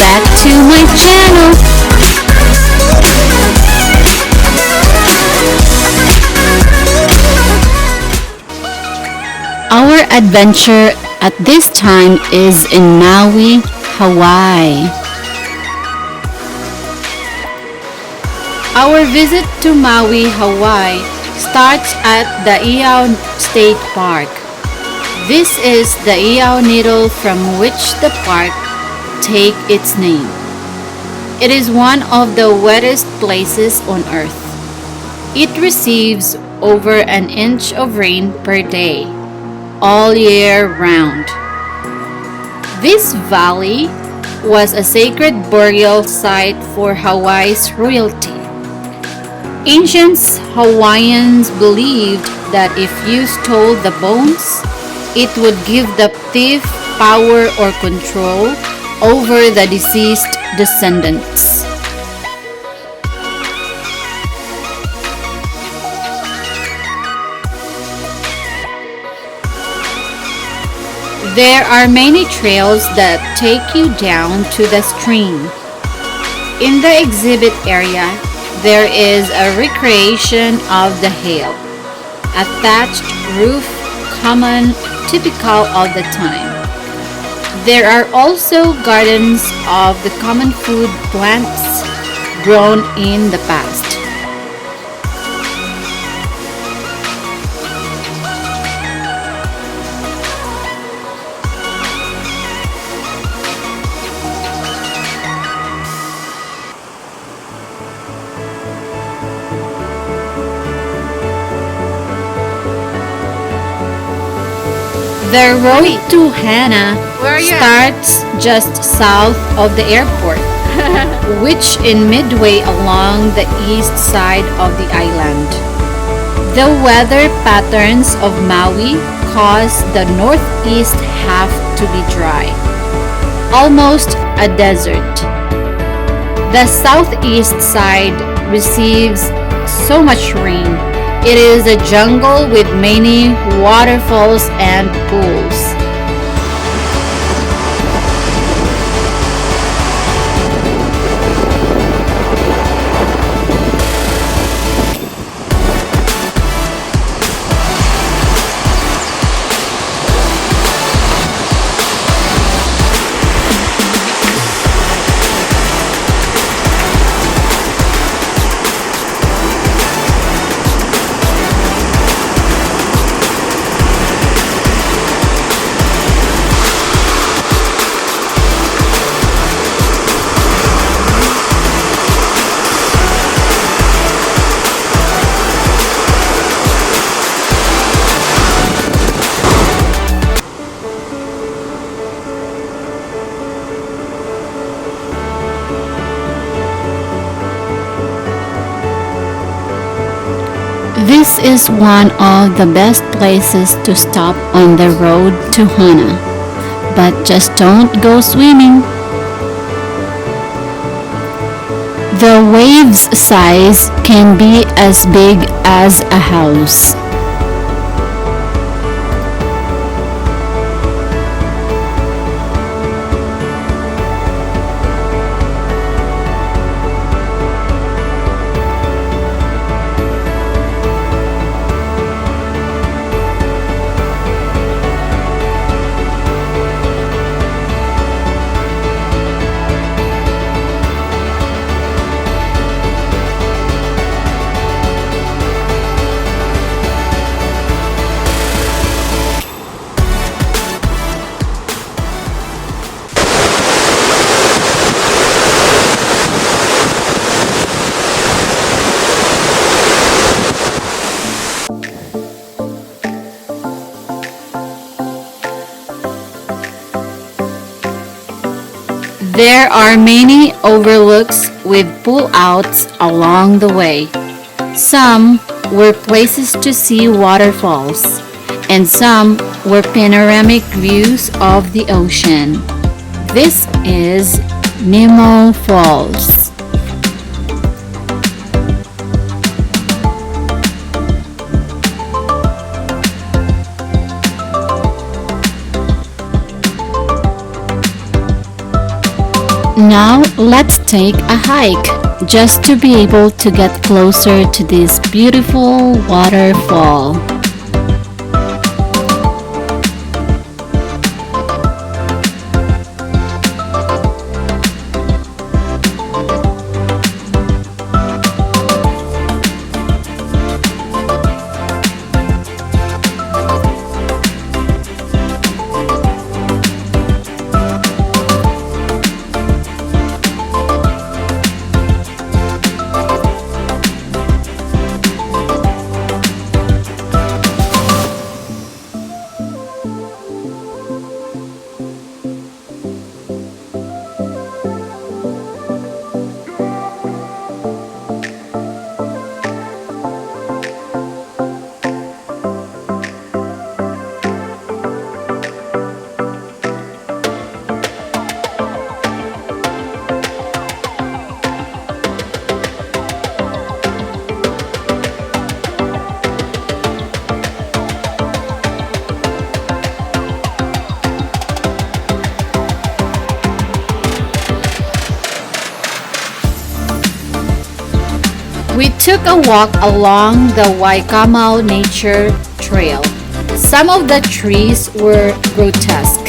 back to my channel. Our adventure at this time is in Maui, Hawaii. Our visit to Maui, Hawaii starts at the Iao State Park. This is the Iao Needle from which the park take its name. It is one of the wettest places on earth. It receives over an inch of rain per day, all year round. This valley was a sacred burial site for Hawaii's royalty. Ancient Hawaiians believed that if you stole the bones, it would give the thief power or control over the deceased descendants. There are many trails that take you down to the stream. In the exhibit area, there is a recreation of the hail, a thatched roof common typical of the time. There are also gardens of the common food plants grown in the past. The road to Hana starts just south of the airport, which is midway along the east side of the island. The weather patterns of Maui cause the northeast half to be dry, almost a desert. The southeast side receives so much rain. It is a jungle with many waterfalls and pools. This is one of the best places to stop on the road to Hana, but just don't go swimming. The wave's size can be as big as a house. There are many overlooks with pull-outs along the way. Some were places to see waterfalls, and some were panoramic views of the ocean. This is Nemo Falls. Now let's take a hike just to be able to get closer to this beautiful waterfall. We took a walk along the Waikamo Nature Trail. Some of the trees were grotesque.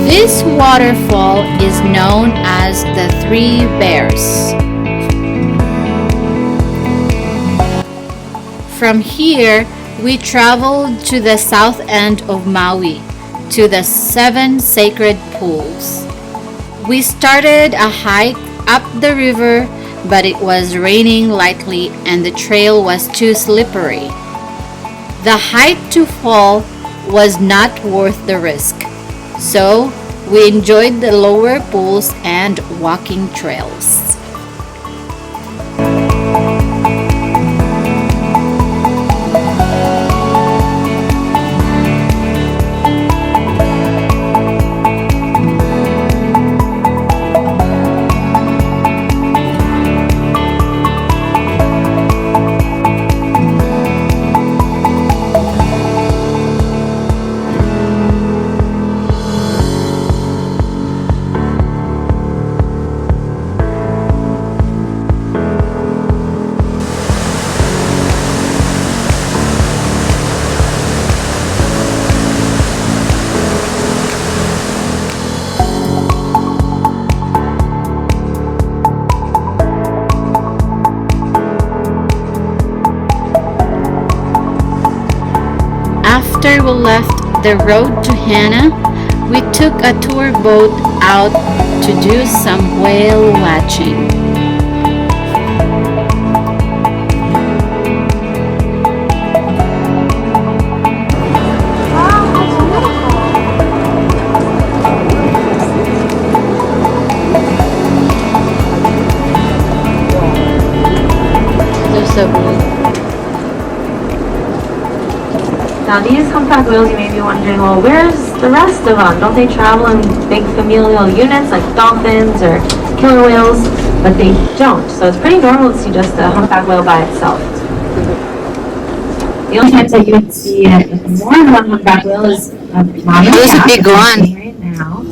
This waterfall is known as the Three Bears. From here, we traveled to the south end of Maui, to the 7 sacred pools. We started a hike up the river, but it was raining lightly and the trail was too slippery. The height to fall was not worth the risk, so we enjoyed the lower pools and walking trails. After we left the road to Hana, we took a tour boat out to do some whale watching. They're so blue. Now these humpback whales, you may be wondering, well, where's the rest of them? Don't they travel in big familial units like dolphins or killer whales? But they don't. So it's pretty normal to see just a humpback whale by itself. The only times that you would see more than one humpback whale is Maui. There's a big one right now.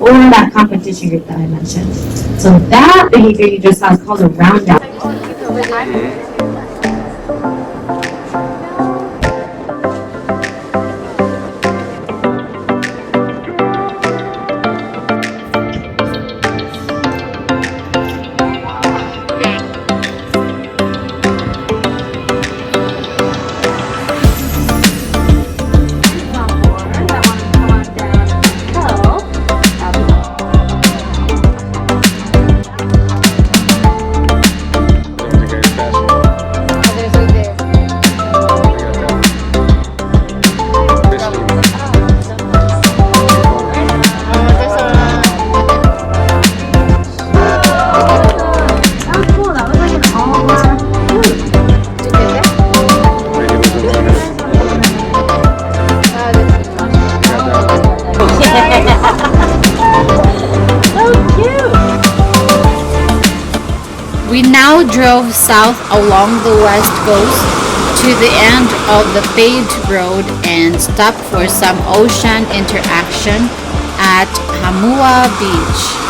Or that competition group that I mentioned. So that behavior you just saw is called a round down. drove south along the west coast to the end of the paved road and stopped for some ocean interaction at Hamua Beach.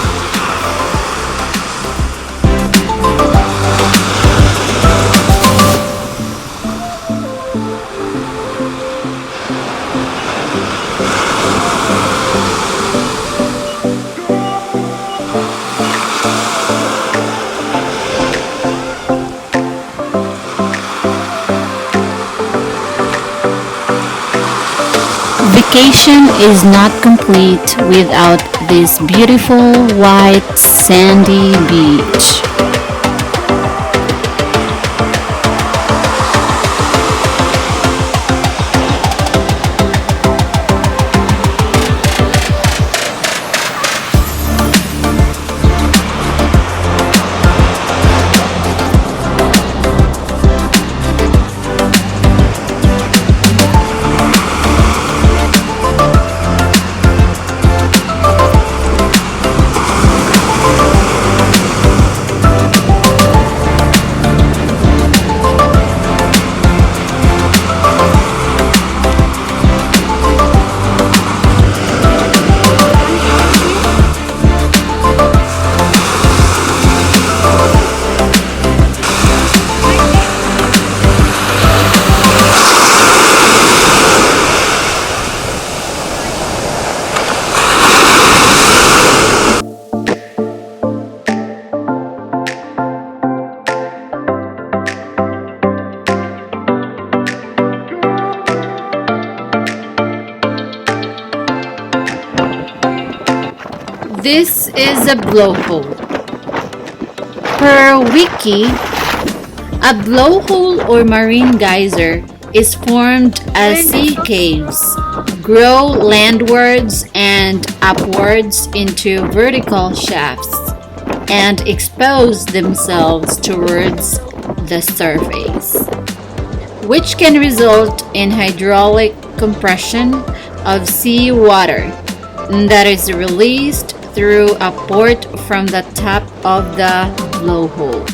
Vacation is not complete without this beautiful white sandy beach. This is a blowhole. Per wiki, a blowhole or marine geyser is formed as sea caves grow landwards and upwards into vertical shafts and expose themselves towards the surface, which can result in hydraulic compression of sea water that is released through a port from the top of the blowhole.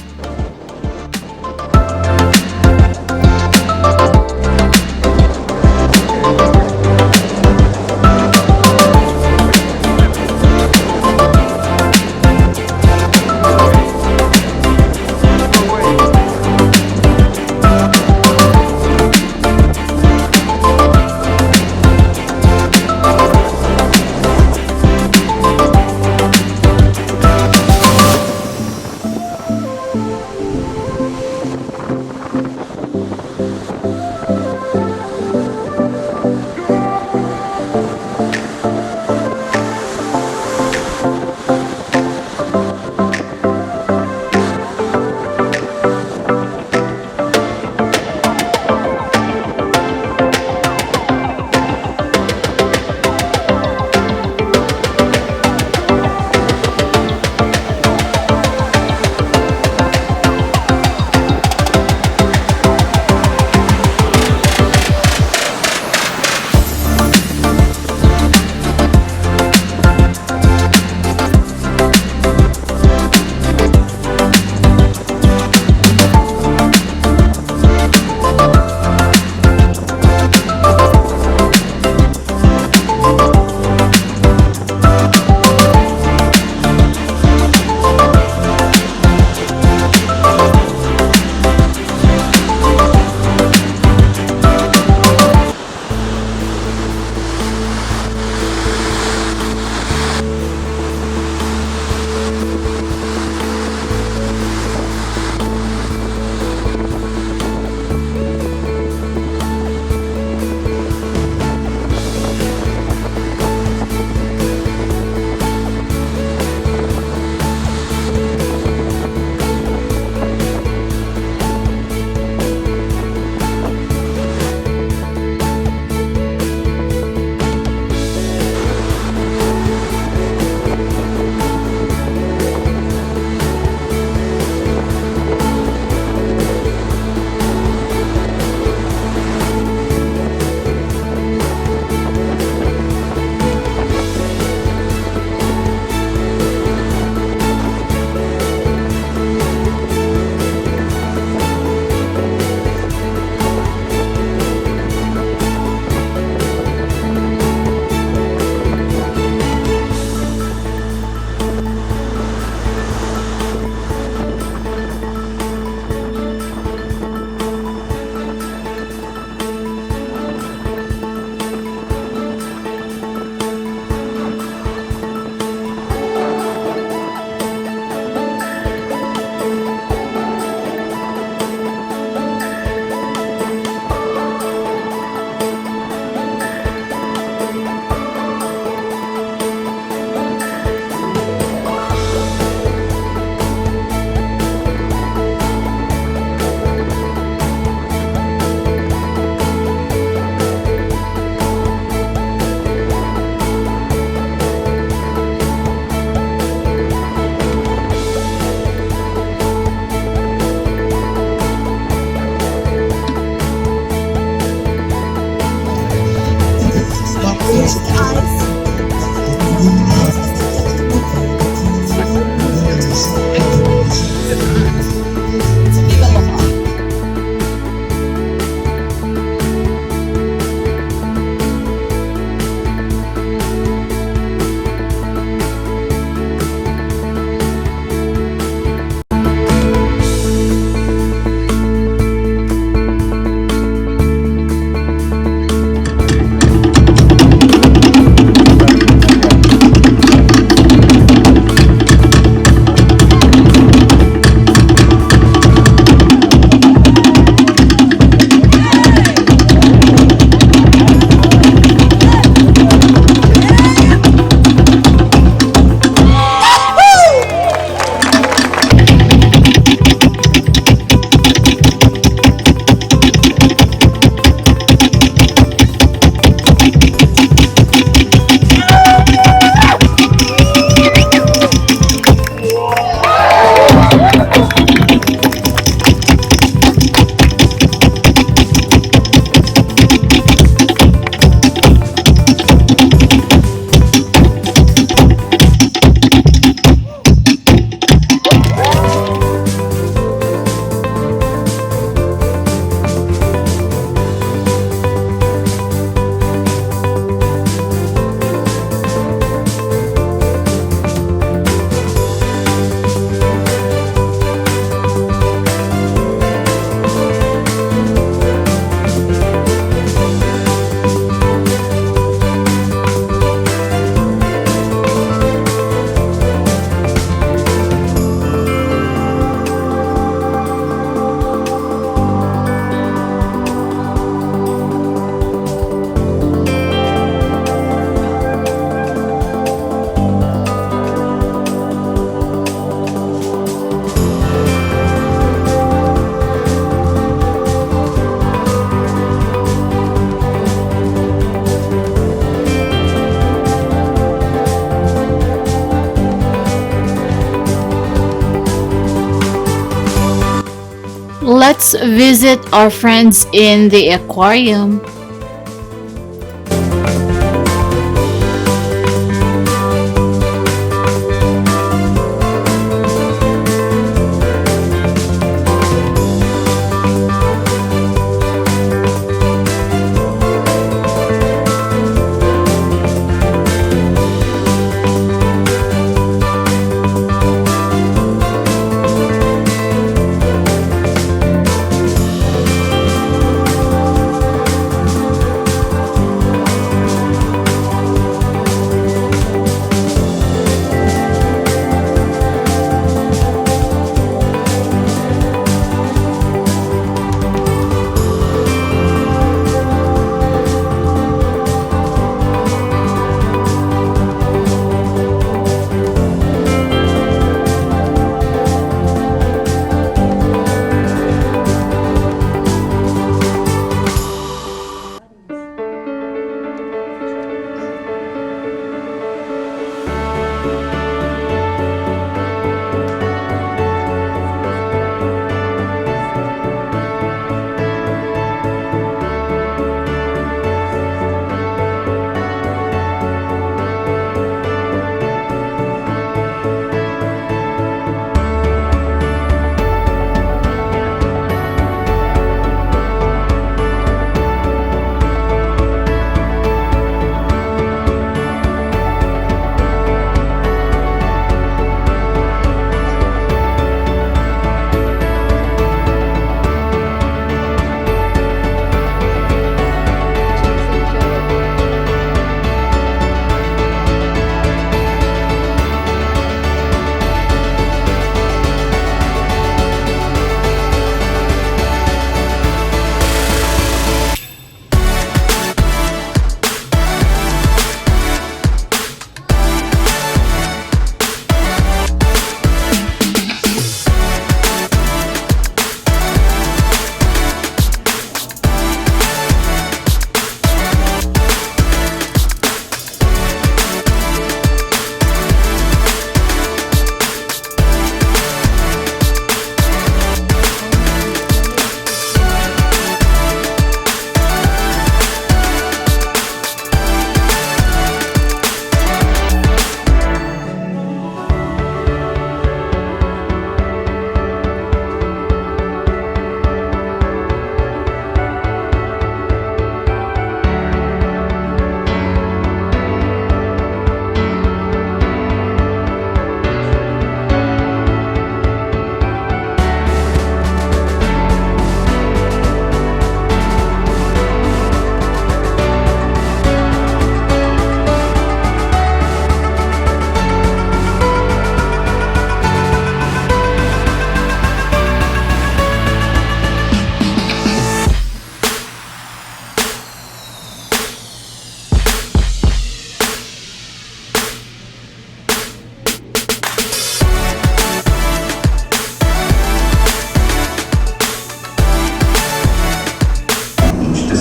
Let's visit our friends in the aquarium.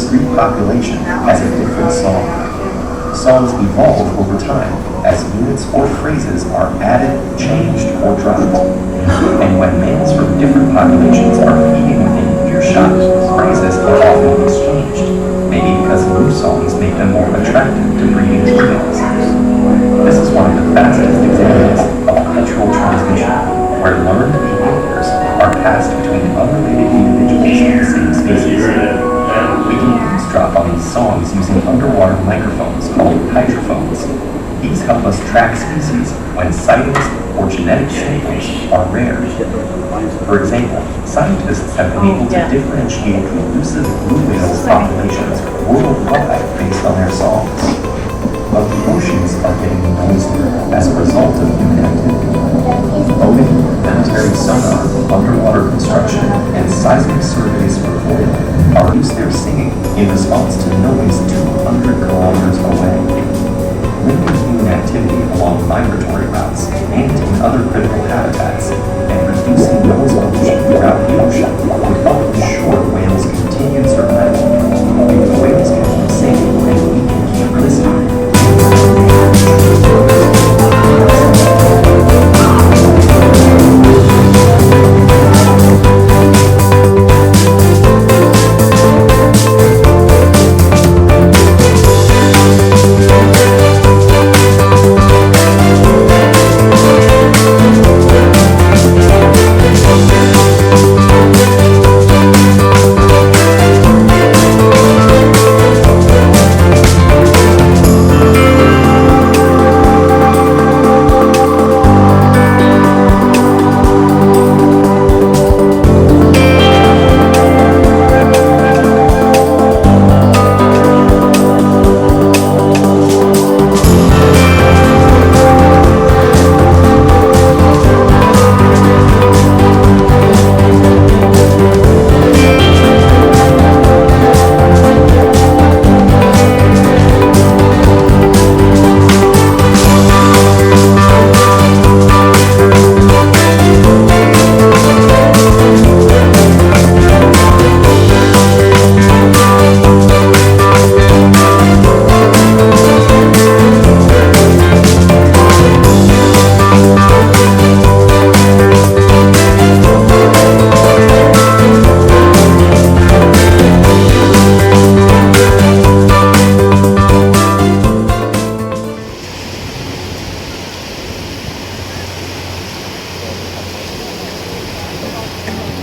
discrete population has a different song. Songs evolve over time as units or phrases are added, changed, or dropped. And when males from different populations are feeding within earshot, phrases are often exchanged, maybe because new songs make them more attractive to breeding females. This is one of the fastest examples of cultural transmission, where learned behaviors are passed between unrelated individuals of the same species. We can eavesdrop on these songs using underwater microphones called hydrophones. These help us track species when sightings or genetic samples are rare. For example, scientists have been able to differentiate elusive blue whale populations worldwide based on their songs. But the oceans are getting noisier as a result of human activity. Boating, military sonar, underwater construction, and seismic surveys for oil are used their singing in response to noise 200 kilometers away. Limiting human activity along migratory routes and in other critical habitats, and reducing noise pollution throughout the ocean would help ensure whales' continued survival. If whales can keep singing, then we can keep listening.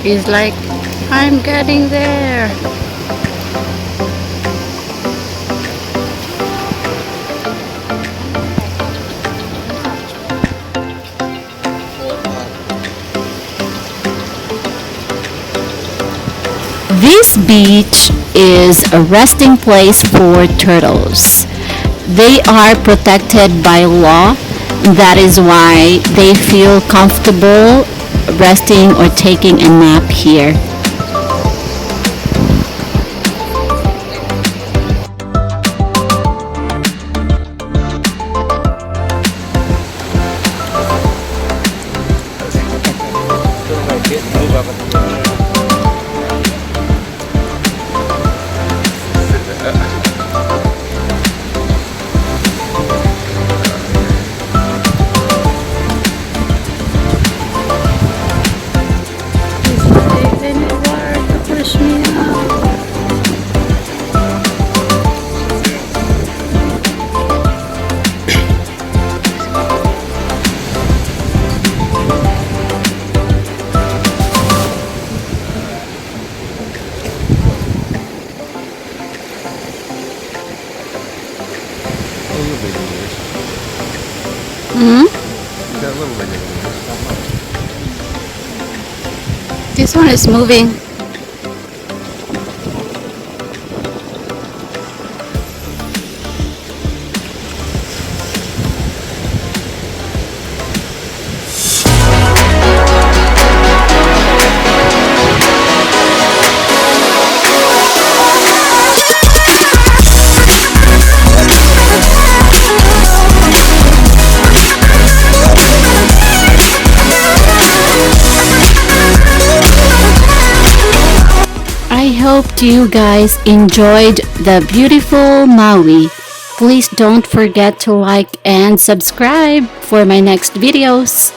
He's like, I'm getting there. This beach is a resting place for turtles. They are protected by law. That is why they feel comfortable resting or taking a nap here. This one is moving. you guys enjoyed the beautiful Maui. Please don't forget to like and subscribe for my next videos.